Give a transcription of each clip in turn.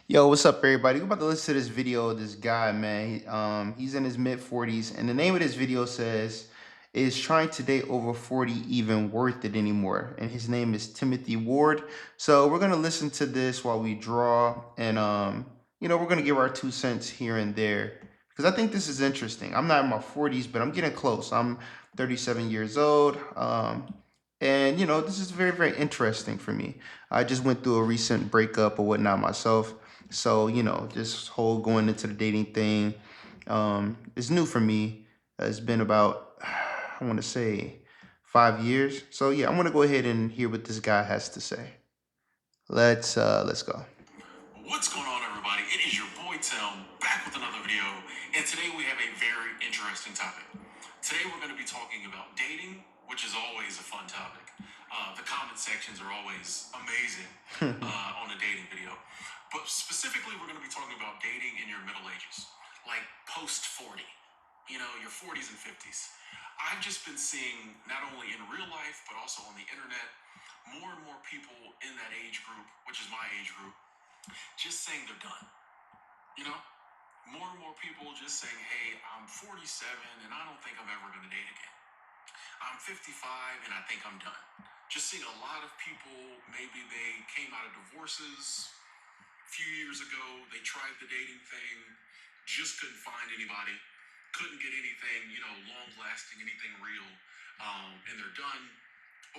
Yo, what's up, everybody? We're about to listen to this video of this guy, man. He's in his mid 40s, and the name of this video says, "Is trying to date over 40 even worth it anymore?" And his name is Timothy Ward. So we're gonna listen to this while we draw, and we're gonna give our 2 cents here and there because I think this is interesting. I'm not in my 40s, but I'm getting close. I'm 37 years old. And this is very, very interesting for me. I just went through a recent breakup or whatnot myself. So, this whole going into the dating thing is new for me. It's been about, I want to say, 5 years. So yeah, I'm gonna go ahead and hear what this guy has to say. Let's go. What's going on, everybody? It is your boy Tim back with another video, and today we have a very interesting topic. Today we're going to be talking about dating, which is always a fun topic. The comment sections are always amazing on a dating video, but specifically we're going to be talking about dating in your middle ages, like post 40. Your 40s and 50s. I've just been seeing, not only in real life, but also on the internet, more and more people in that age group, which is my age group, just saying they're done. You know, more and more people just saying, hey, I'm 47 and I don't think I'm ever going to date again. I'm 55 and I think I'm done. Just seeing a lot of people, maybe they came out of divorces a few years ago, they tried the dating thing, just couldn't find anybody, couldn't get anything, long lasting, anything real, and they're done.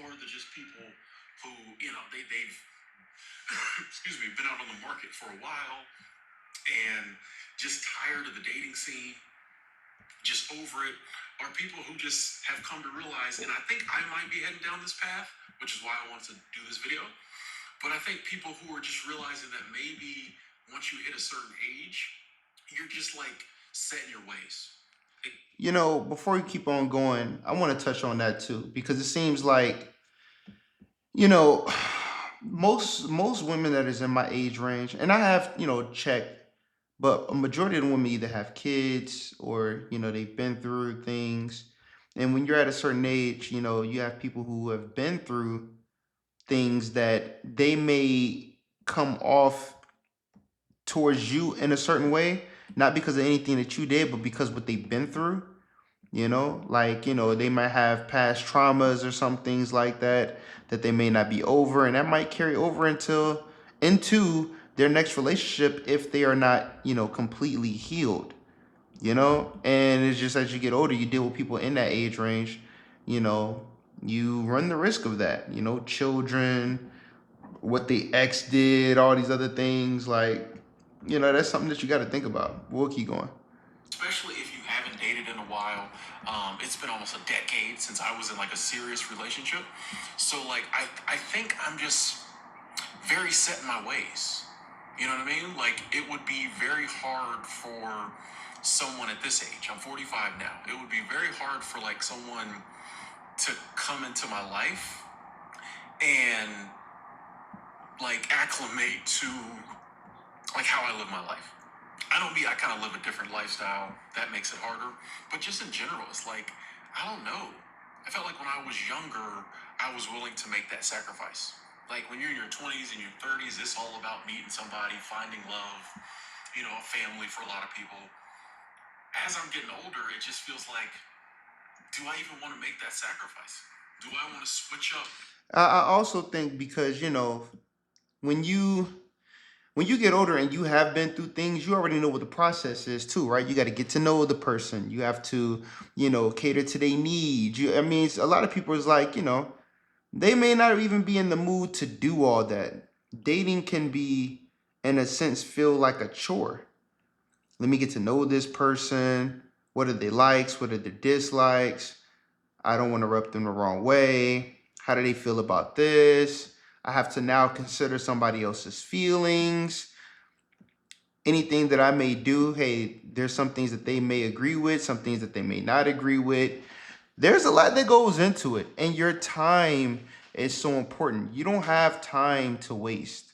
Or they're just people who, they've excuse me, been out on the market for a while and just tired of the dating scene, just over it, are people who just have come to realize, and I think I might be heading down this path, which is why I wanted to do this video. But I think people who are just realizing that maybe once you hit a certain age, you're just like set in your ways. Before you keep on going, I want to touch on that too because it seems like you know most women that is in my age range, and I have checked, but a majority of the women either have kids or they've been through things. And when you're at a certain age, you have people who have been through things that they may come off towards you in a certain way, not because of anything that you did, but because what they've been through. Like they might have past traumas or some things like that that they may not be over, and that might carry over into their next relationship if they are not completely healed. And it's just as you get older, you deal with people in that age range. you know you run the risk of that, children, what the ex did, all these other things. Like, that's something that you got to think about. We'll keep going. Especially if you haven't dated in a while. It's been almost a decade since I was in like a serious relationship. So like I think I'm just very set in my ways. You know what I mean? Like it would be very hard for someone at this age. I'm 45 now. It would be very hard for like someone to come into my life and like acclimate to like how I live my life. I kind of live a different lifestyle. That makes it harder. But just in general, it's like, I don't know. I felt like when I was younger, I was willing to make that sacrifice. Like when you're in your 20s and your 30s, it's all about meeting somebody, finding love, a family for a lot of people. As I'm getting older, it just feels like, do I even want to make that sacrifice? Do I want to switch up? I also think because when you when you get older and you have been through things, you already know what the process is too, right? You got to get to know the person. You have to, cater to their needs. I mean, a lot of people is like, they may not even be in the mood to do all that. Dating can be, in a sense, feel like a chore. Let me get to know this person. What are their likes? What are their dislikes? I don't want to rub them the wrong way. How do they feel about this? I have to now consider somebody else's feelings. Anything that I may do, hey, there's some things that they may agree with, some things that they may not agree with. There's a lot that goes into it, and your time is so important. You don't have time to waste.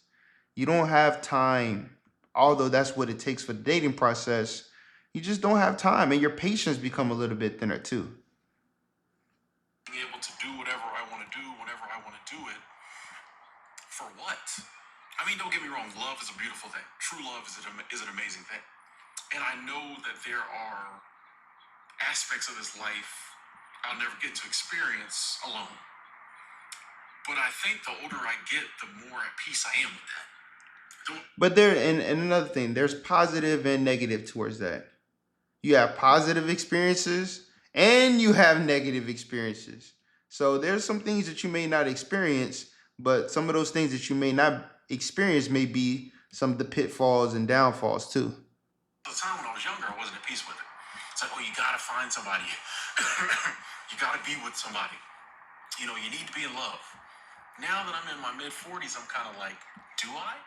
You don't have time, although that's what it takes for the dating process. You just don't have time, and your patience become a little bit thinner too. Being able to do whatever I want to do whenever I want to do it. For what? I mean, don't get me wrong. Love is a beautiful thing. True love is an amazing thing. And I know that there are aspects of this life I'll never get to experience alone. But I think the older I get, the more at peace I am with that. But there, and another thing, there's positive and negative towards that. You have positive experiences and you have negative experiences. So there's some things that you may not experience, but some of those things that you may not experience may be some of the pitfalls and downfalls too. The time when I was younger, I wasn't at peace with it. It's like, oh, you gotta find somebody. You gotta be with somebody. You know, you need to be in love. Now that I'm in my mid 40s, I'm kind of like, do I?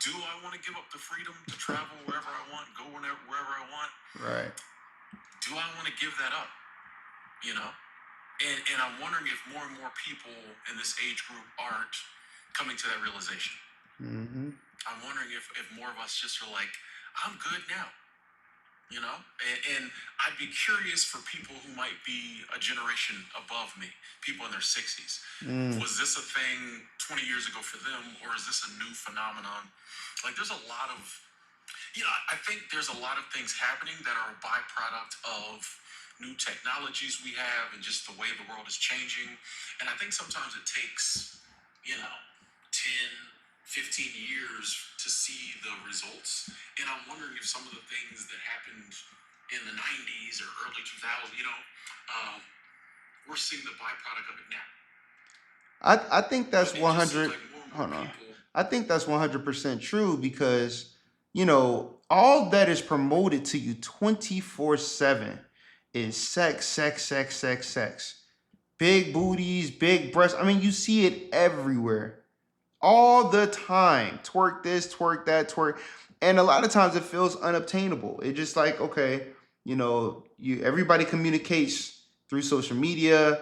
Do I want to give up the freedom to travel wherever I want, go wherever I want? Right. Do I want to give that up? You know? And I'm wondering if more and more people in this age group aren't coming to that realization. Mm-hmm. I'm wondering if more of us just are like, I'm good now. You know? And I'd be curious for people who might be a generation above me, people in their 60s. Was this a thing 20 years ago for them, or is this a new phenomenon? Like, there's a lot of, I think there's a lot of things happening that are a byproduct of new technologies we have and just the way the world is changing. And I think sometimes it takes, 10, 15 years to see the results. And I'm wondering if some of the things that happened in the 90s or early 2000s, we're seeing the byproduct of it now. I think that's But it just seems 100. like more and Hold more on. people. I think that's 100% true because all that is promoted to you 24/7 is sex, sex, sex, sex, sex. Big booties, big breasts. I mean, you see it everywhere, all the time. Twerk this, twerk that, twerk, and a lot of times it feels unobtainable. It's just like, okay, everybody communicates through social media.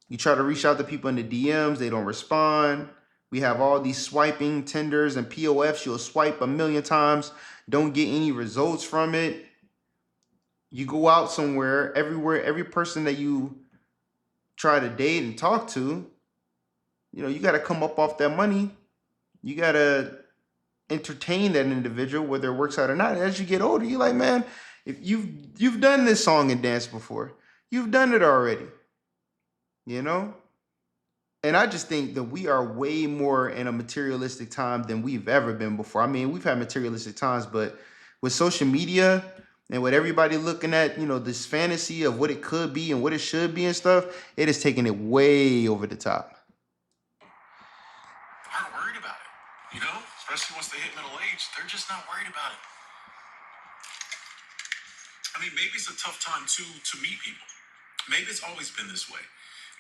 You try to reach out to people in the DMs, they don't respond. We have all these swiping Tinders and POFs. You'll swipe a million times, don't get any results from it. You go out somewhere, everywhere, every person that you try to date and talk to, you got to come up off that money. You got to entertain that individual, whether it works out or not. And as you get older, you're like, man, if you've done this song and dance before, you've done it already, you know. And I just think that we are way more in a materialistic time than we've ever been before. I mean, we've had materialistic times, but with social media and with everybody looking at, this fantasy of what it could be and what it should be and stuff, it is taking it way over the top. Aren't worried about it, especially once they hit middle age, they're just not worried about it. I mean, maybe it's a tough time to meet people. Maybe it's always been this way,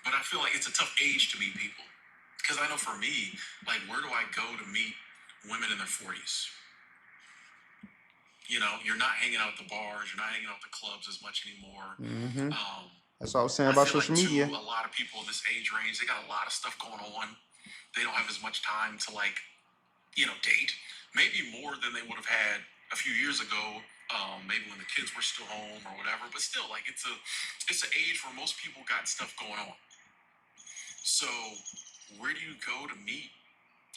but I feel like it's a tough age to meet people. Because I know for me, like, where do I go to meet women in their 40s? You're not hanging out at the bars, you're not hanging out at the clubs as much anymore. Mm-hmm. That's what I was saying I about feel like, social too, media. a lot of people in this age range, they got a lot of stuff going on. They don't have as much time to, like, date. Maybe more than they would have had a few years ago. Maybe when the kids were still home or whatever. But still, like, it's an age where most people got stuff going on. So, where do you go to meet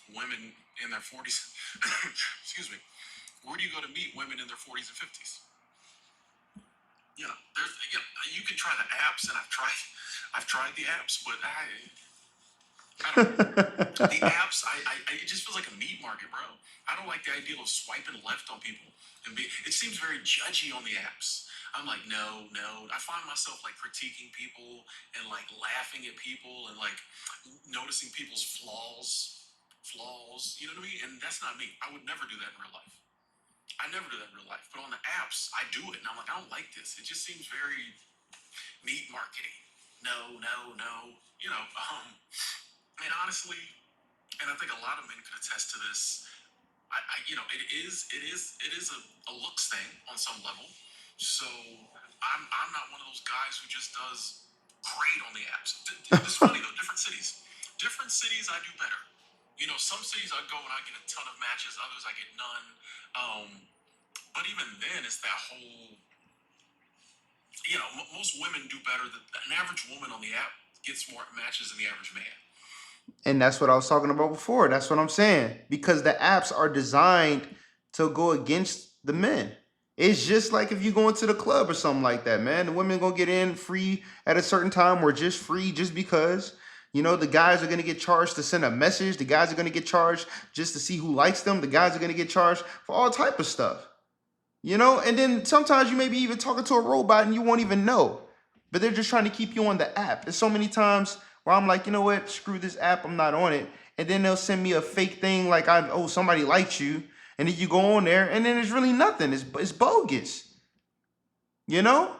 women in their 40s? Excuse me. Where do you go to meet women in their 40s and 50s? You can try the apps, and I've tried the apps, but I don't know. The apps, it just feels like a meat market, bro. I don't like the idea of swiping left on people, it seems very judgy on the apps. I'm like, no. I find myself, like, critiquing people and, like, laughing at people and, like, noticing people's flaws. You know what I mean? And that's not me. I would never do that in real life. I never do that in real life. But on the apps, I do it, and I'm like, I don't like this. It just seems very meat marketing. No. And honestly, and I think a lot of men could attest to this. It is a looks thing on some level. So I'm not one of those guys who just does great on the apps. It's funny though. Different cities I do better. Some cities I go and I get a ton of matches. Others I get none. But even then, it's that whole. Most women do better. An average woman on the app gets more matches than the average man. And that's what I was talking about before. That's what I'm saying. Because the apps are designed to go against the men. It's just like if you go into the club or something like that, man. The women gonna get in free at a certain time or just free just because. You know, the guys are gonna get charged to send a message. The guys are gonna get charged just to see who likes them. The guys are gonna get charged for all type of stuff. You know, and then sometimes you may be even talking to a robot and you won't even know. But they're just trying to keep you on the app. There's so many times where I'm like, you know what, screw this app, I'm not on it. And then they'll send me a fake thing like somebody liked you, and then you go on there and then it's really nothing. It's bogus. You know?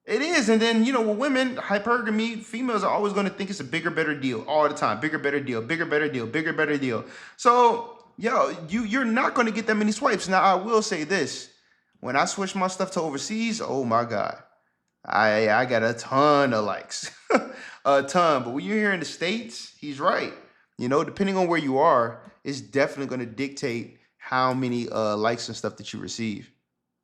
It is. And then, you know, with women, hypergamy, females are always going to think it's a bigger, better deal all the time. Bigger, better deal, bigger, better deal, bigger, better deal. So, yo, you're not going to get that many swipes. Now, I will say this. When I switch my stuff to overseas, oh my God. I got a ton of likes. A ton. But when you're here in the States, he's right. You know, depending on where you are, it's definitely going to dictate how many likes and stuff that you receive.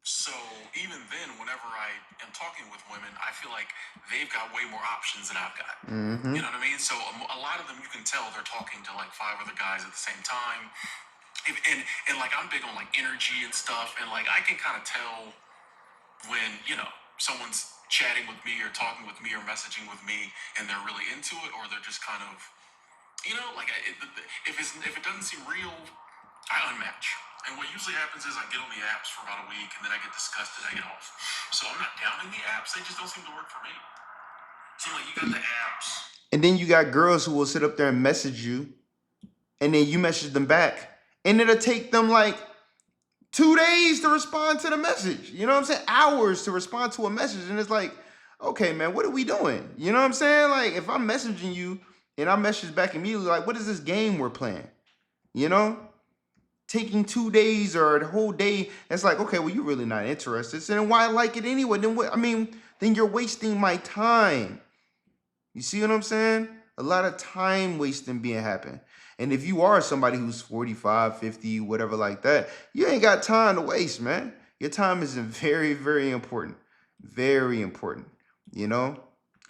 So even then, whenever I am talking with women, I feel like they've got way more options than I've got. Mm-hmm. You know what I mean? So a lot of them, you can tell they're talking to like 5 other guys at the same time. And like I'm big on like energy and stuff, and like I can kind of tell when, you know, someone's chatting with me or talking with me or messaging with me and they're really into it, or they're just kind of, you know, like if it doesn't seem real, I unmatch. And what usually happens is I get on the apps for about a week and then I get disgusted, I get off. So I'm not downing the apps, they just don't seem to work for me. So like you got the apps. And then you got girls who will sit up there and message you, and then you message them back, and it'll take them like 2 days to respond to the message. You know what I'm saying? Hours to respond to a message. And it's like, okay, man, what are we doing? You know what I'm saying? Like, if I'm messaging you and I message back immediately, like, what is this game we're playing? You know? Taking 2 days or the whole day, it's like, okay, well, you're really not interested. So then why like it anyway? Then what? I mean, then you're wasting my time. You see what I'm saying? A lot of time wasting being happen. And if you are somebody who's 45, 50, whatever like that, you ain't got time to waste, man. Your time is very, very important. Very important. You know?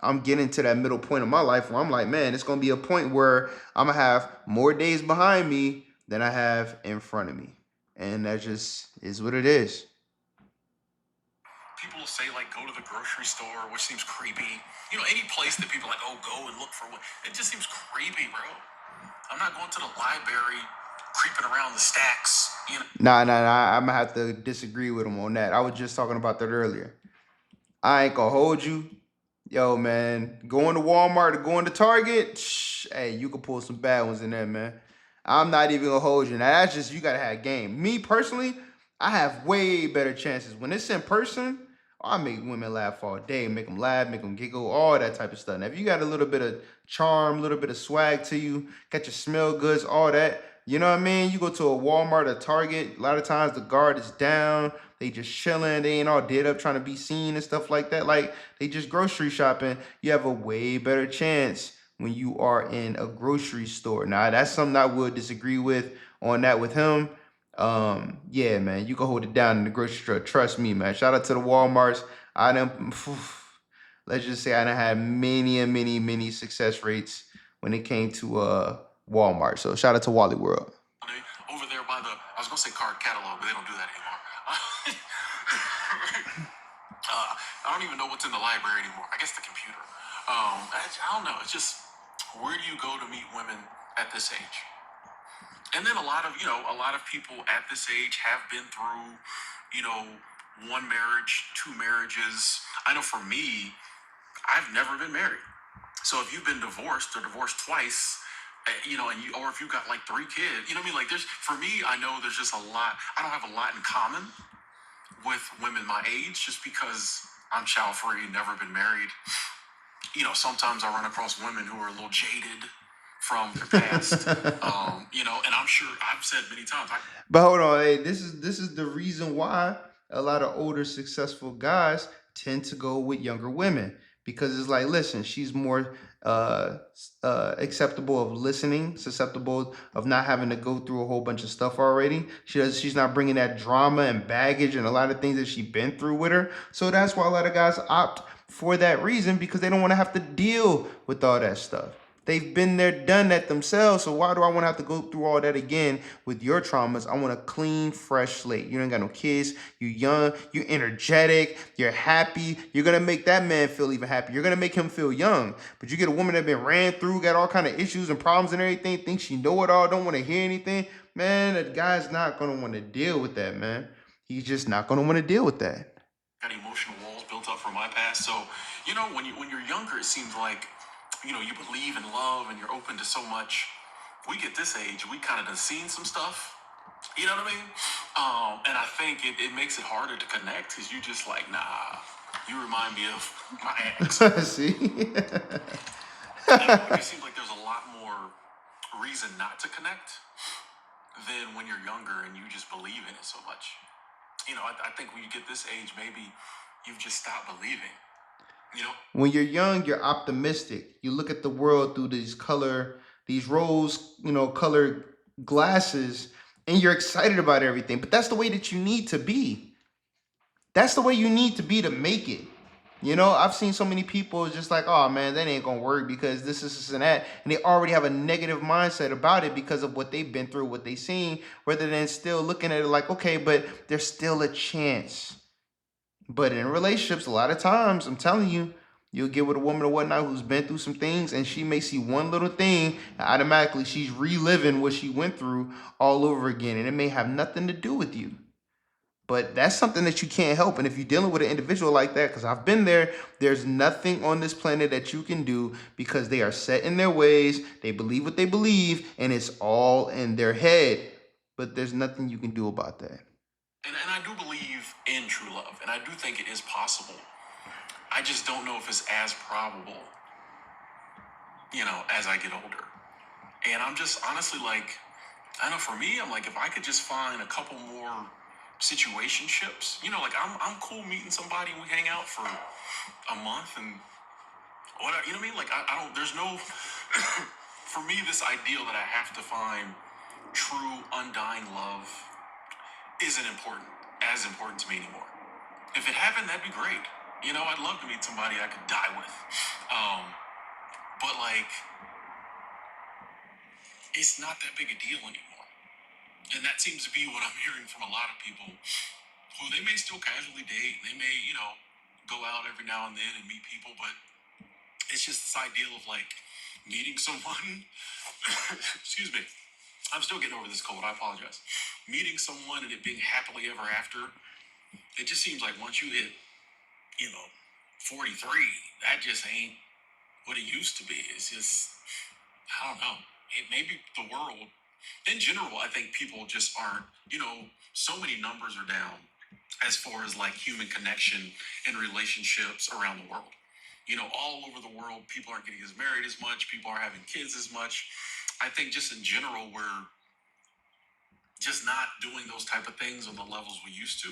I'm getting to that middle point of my life where I'm like, man, it's going to be a point where I'm going to have more days behind me than I have in front of me. And that just is what it is. People will say like go to the grocery store, which seems creepy. You know, any place that people are like, oh, go and look for one. It just seems creepy, bro. I'm not going to the library, creeping around the stacks. You know. Nah. I'm gonna have to disagree with him on that. I was just talking about that earlier. I ain't gonna hold you. Yo, man, going to Walmart or going to Target, hey, you can pull some bad ones in there, man. I'm not even gonna hold you. Now that's just you gotta have game. Me personally, I have way better chances when it's in person. I make women laugh all day, make them laugh, make them giggle, all that type of stuff. Now, if you got a little bit of charm, a little bit of swag to you, got your smell goods, all that, you know what I mean? You go to a Walmart or Target, a lot of times the guard is down, they just chilling, they ain't all dead up trying to be seen and stuff like that. Like they just grocery shopping. You have a way better chance when you are in a grocery store. Now, that's something I would disagree with on that with him. Yeah, man, you can hold it down in the grocery store. Trust me, man. Shout out to the Walmarts. I done, let's just say I done had many and many success rates when it came to Walmart. So shout out to Wally World. Over there by the, I was gonna say card catalog, but they don't do that anymore. I don't even know what's in the library anymore. I guess the computer. I don't know. It's just, where do you go to meet women at this age? And then a lot of people at this age have been through, you know, one marriage, 2 marriages. I know for me, I've never been married. So if you've been divorced or divorced twice, you know, or if you've got like 3 kids, you know what I mean? Like for me, I know there's just a lot. I don't have a lot in common with women my age just because I'm child free, never been married. You know, sometimes I run across women who are a little jaded from their past, you know, and I'm sure I've said many times. But hold on, hey, this is the reason why a lot of older successful guys tend to go with younger women, because it's like, listen, she's more acceptable of listening, susceptible of not having to go through a whole bunch of stuff already. She's not bringing that drama and baggage and a lot of things that she's been through with her. So that's why a lot of guys opt for that reason, because they don't want to have to deal with all that stuff. They've been there, done that themselves. So why do I want to have to go through all that again with your traumas? I want a clean, fresh slate. You ain't got no kids. You young. You energetic. You're happy. You're gonna make that man feel even happy. You're gonna make him feel young. But you get a woman that been ran through, got all kind of issues and problems and everything, thinks she know it all, don't want to hear anything. Man, that guy's not gonna want to deal with that, man. He's just not gonna want to deal with that. Got emotional walls built up from my past. So, when you're younger, it seems like, you believe in love and you're open to so much. We get this age, we kind of done seen some stuff. You know what I mean? And I think it makes it harder to connect because you just like, nah, you remind me of my ex. See? It just seems like there's a lot more reason not to connect than when you're younger and you just believe in it so much. I think when you get this age, maybe you've just stopped believing. When you're young, you're optimistic. You look at the world through these rose, colored glasses, and you're excited about everything. But that's the way that you need to be. That's the way you need to be to make it. I've seen so many people just like, oh man, that ain't gonna work because this and that, and they already have a negative mindset about it because of what they've been through, what they've seen, rather than still looking at it like, okay, but there's still a chance. But in relationships, a lot of times, I'm telling you, you'll get with a woman or whatnot who's been through some things, and she may see one little thing, and automatically she's reliving what she went through all over again, and it may have nothing to do with you. But that's something that you can't help. And if you're dealing with an individual like that, because I've been there, there's nothing on this planet that you can do because they are set in their ways. They believe what they believe, and it's all in their head. But there's nothing you can do about that. And I do believe in true love, and I do think it is possible. I just don't know if it's as probable, as I get older. And I'm just honestly like, I know for me, I'm like, if I could just find a couple more situationships, like I'm cool meeting somebody and we hang out for a month and whatever, you know what I mean? Like I don't, there's no, for me, this ideal that I have to find true, undying love isn't as important to me anymore. If it happened, that'd be great. I'd love to meet somebody I could die with. But like, it's not that big a deal anymore. And that seems to be what I'm hearing from a lot of people who they may still casually date. They may, go out every now and then and meet people, but it's just this ideal of like meeting someone. Excuse me. I'm still getting over this cold. I apologize. Meeting someone and it being happily ever after. It just seems like once you hit, 43, that just ain't what it used to be. It's just, I don't know. Maybe the world, in general, I think people just aren't, so many numbers are down as far as like human connection and relationships around the world. All over the world, people aren't getting as married as much. People aren't having kids as much. I think just in general, we're just not doing those type of things on the levels we used to.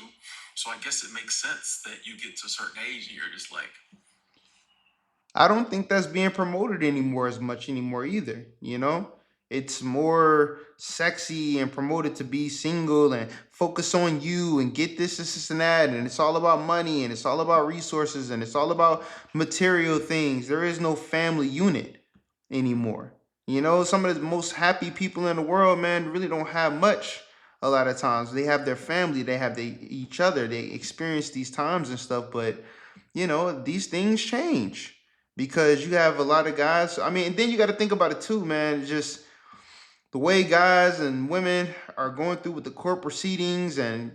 So I guess it makes sense that you get to a certain age and you're just like, I don't think that's being promoted anymore as much anymore either. It's more sexy and promoted to be single and focus on you and get this, and that. And it's all about money and it's all about resources and it's all about material things. There is no family unit anymore. Some of the most happy people in the world, man, really don't have much a lot of times. They have their family, they have each other, they experience these times and stuff, but these things change because you have a lot of guys. I mean, and then you got to think about it too, man. Just the way guys and women are going through with the court proceedings and,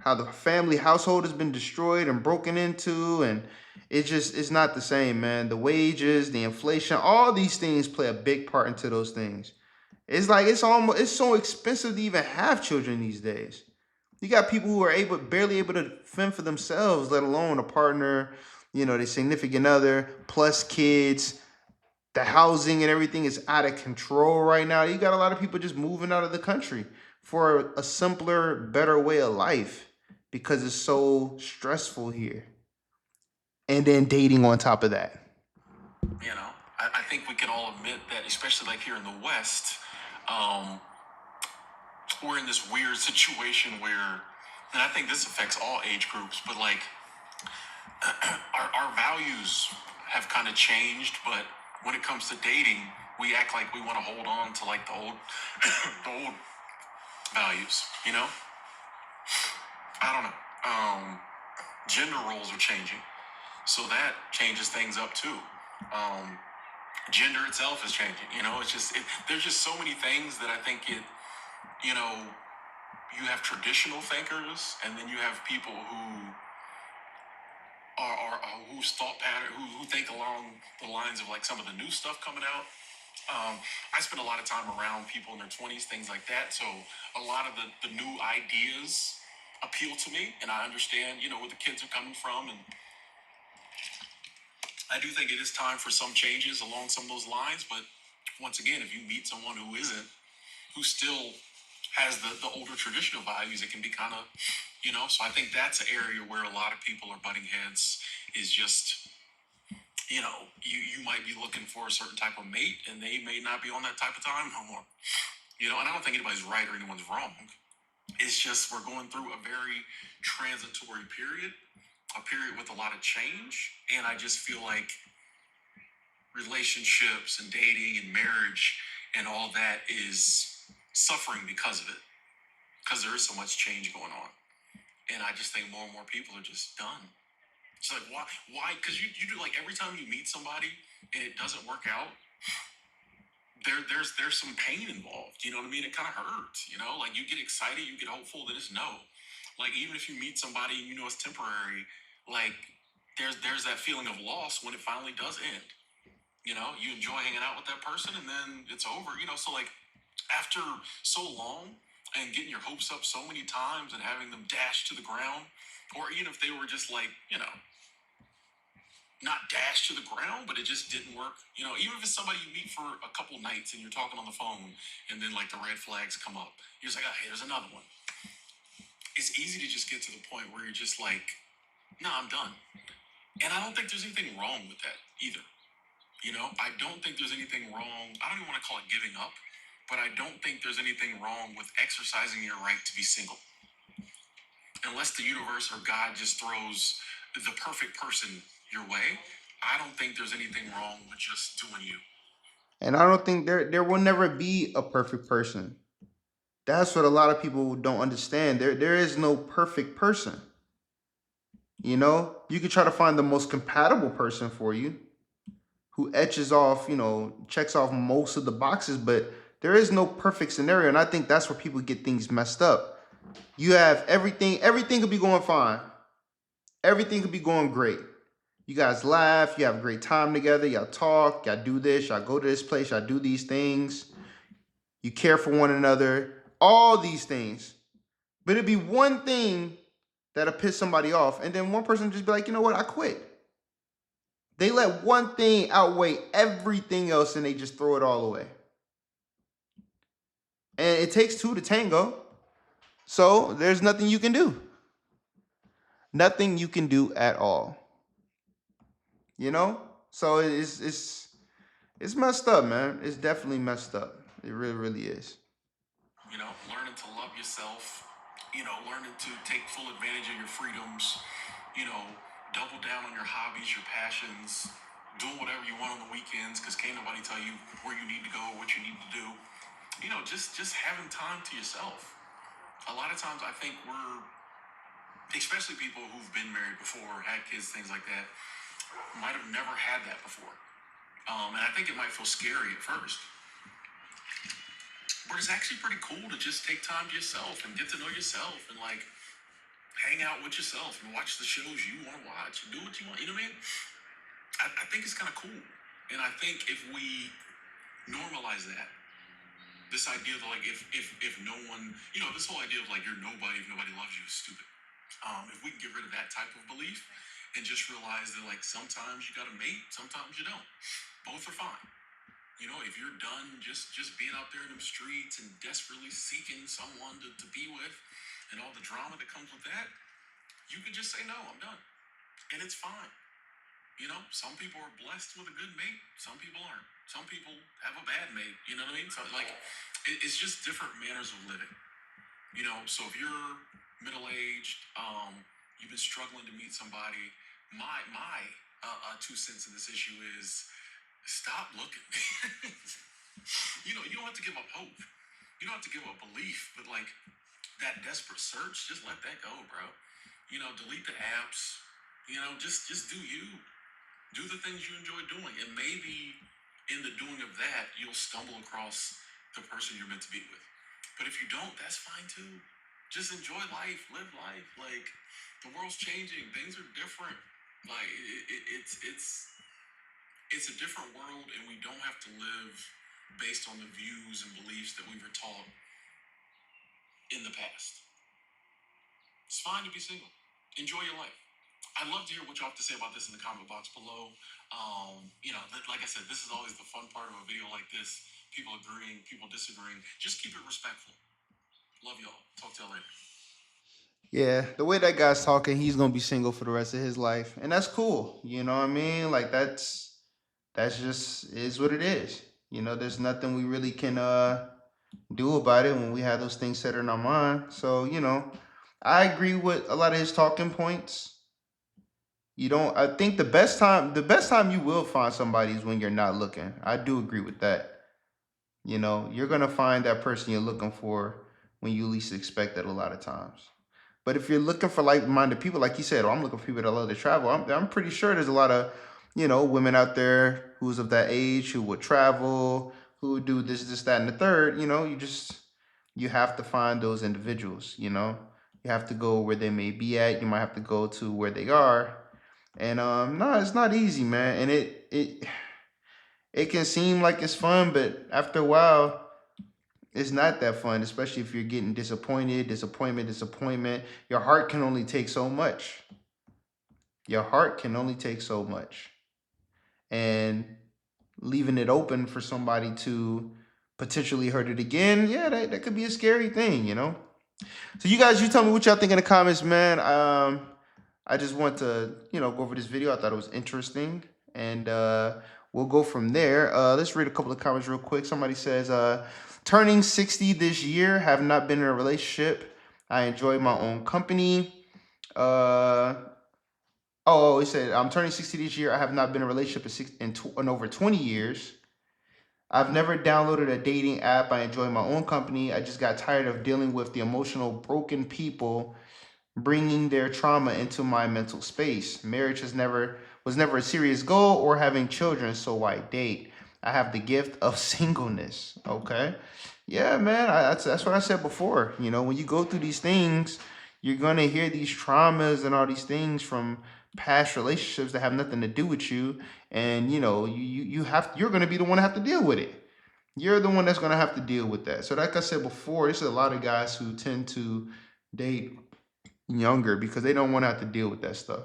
how the family household has been destroyed and broken into. And it's not the same, man. The wages, the inflation, all these things play a big part into those things. It's like it's so expensive to even have children these days. You got people who are barely able to fend for themselves, let alone a partner, their significant other, plus kids. The housing and everything is out of control right now. You got a lot of people just moving out of the country for a simpler, better way of life because it's so stressful here. And then dating on top of that. I think we can all admit that, especially like here in the West, um, we're in this weird situation where, and I think this affects all age groups, but like our values have kind of changed, but when it comes to dating, we act like we want to hold on to like the old, the old values. You know, I don't know. Gender roles are changing, so that changes things up too. Um, Gender itself is changing. You know, there's just so many things that I think it. You know, you have traditional thinkers, and then you have people who are whose thought pattern who think along the lines of like some of the new stuff coming out. I spend a lot of time around people in their 20s, things like that. So a lot of the new ideas appeal to me, and I understand, you know, where the kids are coming from. And I do think it is time for some changes along some of those lines. But once again, if you meet someone who still has the older traditional values, it can be kind of, you know. So I think that's an area where a lot of people are butting heads. Is just, you know, you might be looking for a certain type of mate, and they may not be on that type of time no more. You know, and I don't think anybody's right or anyone's wrong. It's just we're going through a very transitory period, a period with a lot of change, and I just feel like relationships and dating and marriage and all that is suffering because of it, because there is so much change going on. And I just think more and more people are just done. It's like, why? Because you do, like, every time you meet somebody and it doesn't work out, there's some pain involved. You know what I mean? It kind of hurts. You know, like, you get excited, you get hopeful, then it's no. Like, even if you meet somebody and you know it's temporary, like, there's that feeling of loss when it finally does end. You know, you enjoy hanging out with that person, and then it's over. You know, so like, after so long and getting your hopes up so many times and having them dashed to the ground, or even if they were just like, you know, not dashed to the ground, but it just didn't work. You know, even if it's somebody you meet for a couple nights and you're talking on the phone, and then like the red flags come up, you're just like, oh, hey, there's another one. It's easy to just get to the point where you're just like, no, I'm done. And I don't think there's anything wrong with that either. You know, I don't think there's anything wrong. I don't even want to call it giving up, but I don't think there's anything wrong with exercising your right to be single. Unless the universe or God just throws the perfect person your way, I don't think there's anything wrong with just doing you. And I don't think there will never be a perfect person. That's what a lot of people don't understand. There is no perfect person. You know, you could try to find the most compatible person for you who etches off, you know, checks off most of the boxes, but there is no perfect scenario. And I think that's where people get things messed up. You have everything could be going fine. Everything could be going great. You guys laugh, you have a great time together, y'all talk, y'all do this, y'all go to this place, y'all do these things, you care for one another, all these things. But it'd be one thing that'll piss somebody off, and then one person just be like, you know what, I quit. They let one thing outweigh everything else and they just throw it all away. And it takes two to tango. So there's nothing you can do. Nothing you can do at all. You know? So it's messed up, man. It's definitely messed up. It really, really is. You know, learning to love yourself, you know, learning to take full advantage of your freedoms, you know, double down on your hobbies, your passions, doing whatever you want on the weekends because can't nobody tell you where you need to go or what you need to do. You know, just having time to yourself. A lot of times I think we're, especially people who've been married before, had kids, things like that, might have never had that before. And I think it might feel scary at first. But it's actually pretty cool to just take time to yourself and get to know yourself and like hang out with yourself and watch the shows you want to watch and do what you want. You know what I mean? I think it's kind of cool. And I think if we normalize that, this idea that like if no one, you know, this whole idea of like you're nobody if nobody loves you is stupid. If we can get rid of that type of belief and just realize that like sometimes you got a mate, sometimes you don't. Both are fine. You know, if you're done just being out there in the streets and desperately seeking someone to be with and all the drama that comes with that, you can just say, no, I'm done. And it's fine. You know, some people are blessed with a good mate. Some people aren't. Some people have a bad mate. You know what I mean? So, like, it's just different manners of living. You know, so if you're middle-aged, you've been struggling to meet somebody, my 2 cents in this issue is Stop looking. You don't have to give up hope. You don't have to give up belief, but like that desperate search, just let that go, bro. Delete the apps. Just do you. Do the things you enjoy doing, and maybe in the doing of that, you'll stumble across the person you're meant to be with. But if you don't, that's fine too. Just enjoy life, live life. Like the world's changing, things are different. Like it's a different world, and we don't have to live based on the views and beliefs that we were taught in the past. It's fine to be single. Enjoy your life. I'd love to hear what y'all have to say about this in the comment box below. Like I said, this is always the fun part of a video like this. People agreeing, people disagreeing. Just keep it respectful. Love y'all. Talk to y'all later. Yeah, the way that guy's talking, he's gonna be single for the rest of his life, and that's cool. You know what I mean? Like that's just is what it is. There's nothing we really can do about it when we have those things set in our mind. So I agree with a lot of his talking points. You don't. I think the best time you will find somebody is when you're not looking. I do agree with that. You're gonna find that person you're looking for when you least expect it a lot of times. But if you're looking for like-minded people, like you said, I'm looking for people that love to travel. I'm pretty sure there's a lot of, women out there who's of that age who would travel, who would do this, that, and the third. You have to find those individuals. You have to go where they may be at. You might have to go to where they are, and no, it's not easy, man. And it can seem like it's fun, but after a while, it's not that fun, especially if you're getting disappointment. Your heart can only take so much. Your heart can only take so much. And leaving it open for somebody to potentially hurt it again, yeah, that could be a scary thing. So you tell me what y'all think in the comments, man. I just want to, go over this video. I thought it was interesting. And we'll go from there. Let's read a couple of comments real quick. Somebody says, turning 60 this year, have not been in a relationship. I enjoy my own company. He said, I'm turning 60 this year. I have not been in a relationship in over 20 years. I've never downloaded a dating app. I enjoy my own company. I just got tired of dealing with the emotional, broken people bringing their trauma into my mental space. Marriage was never a serious goal or having children, so why date? I have the gift of singleness. Okay, yeah, man, that's what I said before. When you go through these things, you're gonna hear these traumas and all these things from past relationships that have nothing to do with you, and you're gonna be the one to have to deal with it. You're the one that's gonna have to deal with that. So, like I said before, there's a lot of guys who tend to date younger because they don't want to have to deal with that stuff.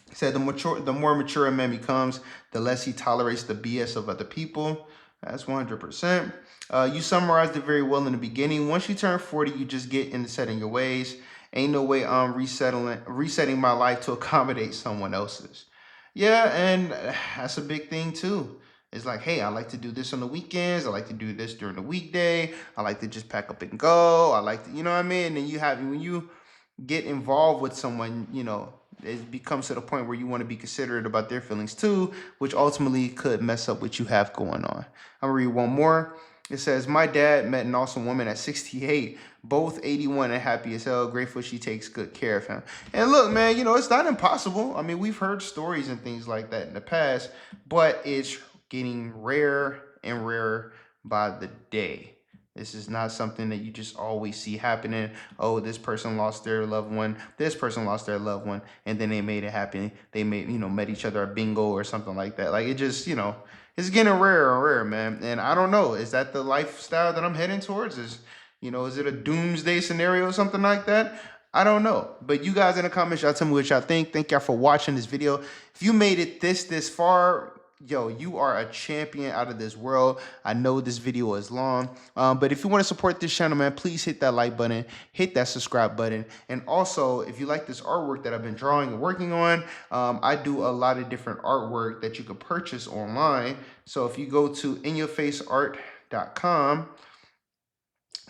He said the more mature a man becomes, the less he tolerates the BS of other people. That's 100%. You summarized it very well in the beginning. Once you turn 40, you just get into setting your ways. Ain't no way I'm resetting my life to accommodate someone else's. Yeah, and that's a big thing too. It's like, hey, I like to do this on the weekends. I like to do this during the weekday. I like to just pack up and go. I like to, you know what I mean? And when you get involved with someone, it becomes to the point where you want to be considerate about their feelings too, which ultimately could mess up what you have going on. I'm gonna read one more. It says, my dad met an awesome woman at 68, both 81 and happy as hell. Grateful she takes good care of him. And look, man, it's not impossible. I mean, we've heard stories and things like that in the past, but it's getting rarer and rarer by the day. This is not something that you just always see happening. Oh, this person lost their loved one. This person lost their loved one, and then they made it happen. They met each other at bingo or something like that. Like it just, it's getting rarer and rarer, man. And I don't know. Is that the lifestyle that I'm heading towards? Is it a doomsday scenario or something like that? I don't know. But you guys in the comments, y'all tell me what y'all think. Thank y'all for watching this video. If you made it this far, yo, you are a champion out of this world. I know this video is long, but if you want to support this channel, man, please hit that like button, hit that subscribe button. And also, if you like this artwork that I've been drawing and working on, I do a lot of different artwork that you can purchase online. So if you go to inyourfaceart.com,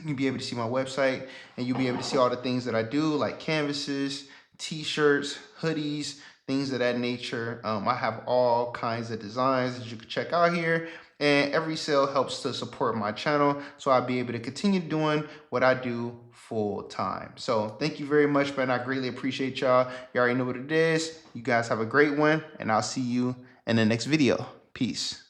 you'll be able to see my website, and you'll be able to see all the things that I do, like canvases, t-shirts, hoodies, things of that nature. I have all kinds of designs that you can check out here. And every sale helps to support my channel, so I'll be able to continue doing what I do full time. So thank you very much, man. I greatly appreciate y'all. You already know what it is. You guys have a great one, and I'll see you in the next video. Peace.